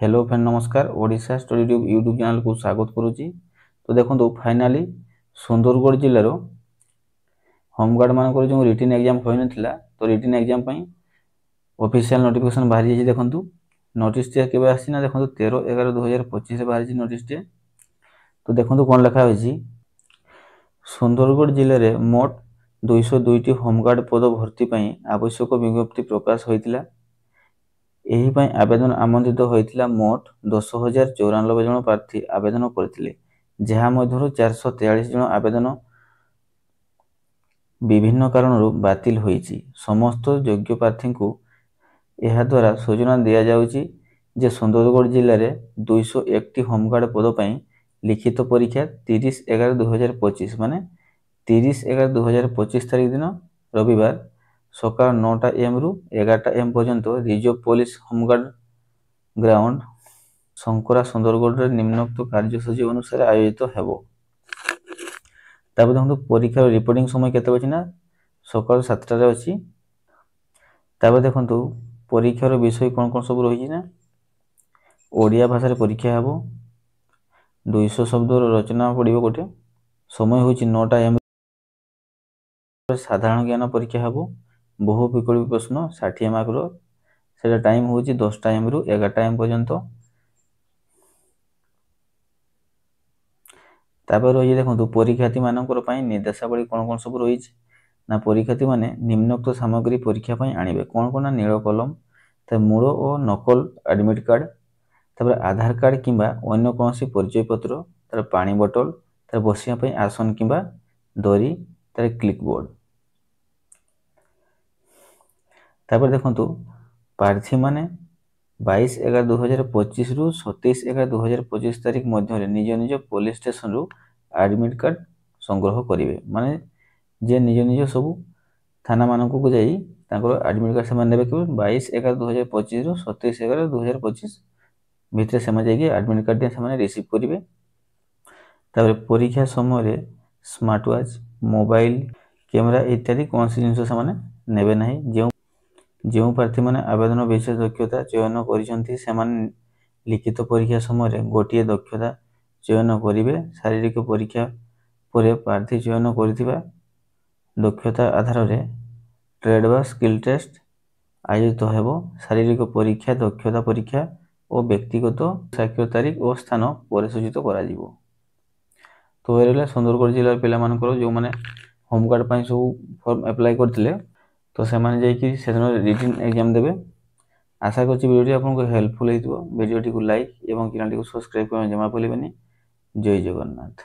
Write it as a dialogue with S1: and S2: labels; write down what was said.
S1: Hello friend नमस्कार Odisha study tube YouTube channel को स्वागत करुच्ची। तो देखो फाइनाली सुंदरगढ़ जिलार होमगार्ड मान जो रिटन एग्जाम हो ना तो रिटन एग्जाम ऑफिशियल नोटिफिकेशन बाहरी जाइए। देखो नोटिस टे केबे आसी ना देखो 13/11/2025 बाहरी नोटिस टे। तो देखो कौन लिखा होइछि सुंदरगढ़ जिले में मोट 202 होमगार्ड पद भर्ती आवश्यक विज्ञप्ति प्रकाश होइतिला। एही पई आवेदन आमंत्रित होइतिला मोट 10,094 जन प्रार्थी आवेदन करथिले, जहा मध्यरु 443 जन आवेदन विभिन्न कारणरू बातिल होइछि। समस्त योग्य प्रार्थी को एहा द्वारा सूचना दिया जाउछि जे सुंदरगढ़ जिले में 201 होमगार्ड पद पई लिखित परीक्षा 30/11/2025 माने 30/11/2025 तारीख दिन रविवार सकाळ 9टा AM रु 11टा AM पर्यंत reserve police home guard ground Shankara Sundargarh निम्नोक्त कार्यसूची अनुसार आयोजित हेबो। तापर देखो परीक्षार रिपोर्टिंग समय केते अछि ना सकाळ 7टा रे अछि। तापर देखो परीक्षार विषय कोन कोन सब रहि ना ओडिया भाषा रे परीक्षा हेबो। 200 शब्द रचना पड़िबो गोटे। समय होछि 9टा AM साधारण ज्ञान परीक्षा हेबो। बहु विकल्प प्रश्न 60 मार्क रो सेटा टाइम होछि 10टा AM रु 11टा AM पर्यंत। तापर रही देखो परीक्षार्थी मानकर पई निर्देशावली कोन कोन सब रही ना परीक्षार्थी माने निम्नोक्त सामग्री परीक्षा पई आनिबे कोन कोन ना नील कलम त मूल और नकल एडमिट कार्ड तापर आधार कार्ड किंबा अन्य कोनसी परिचय पत्र तार पानी बोतल तार बसिया पई आसन किंबा दरी तार क्लिक बोर्ड। तापर देखो प्रार्थी माने 22/11/2025 रु 27/11/2025 तारीख मध्य निज निज पुलिस स्टेशन रु एडमिट कार्ड संग्रह करिवे। माने जे निज निज सब थाना मानक को जाई तांकर एडमिट कार्ड से नेबे के 22/11/2025 रु 27/11/2025 भितर से जाइए एडमिट कार्ड से रिसीव करिवे। तापर परीक्षा समय रे स्मार्ट वॉच मोबाइल कैमरा इत्यादि कौन सी जिनस से नेबे नहीं। जो प्रार्थी माने आवेदन विशेष दक्षता चयन करिसंती सेमाने लिखित परीक्षा समय गोटे दक्षता चयन करिवे। शारीरिक परीक्षा पर प्रार्थी चयन करिथिबा दक्षता आधार रे ट्रेड बा स्किल टेस्ट आयोजित हेबो। शारीरिक परीक्षा दक्षता परीक्षा और व्यक्तिगत साक्षर तारीख और स्थान पर सूचित करा जिवो। तो एरले सुंदरगढ़ जिला पिला मानकर जो माने होमगार्ड पई सब फॉर्म अप्लाई करथिले तो से माने जाई कि सेदिन रिटन एग्जाम देबे। आशा करछि वीडियो आपनको हेल्पफुल हेतिबो। वीडियो को लाइक एवं चैनल को सब्सक्राइब करना जमा भूलिबेनी। जय जगन्नाथ।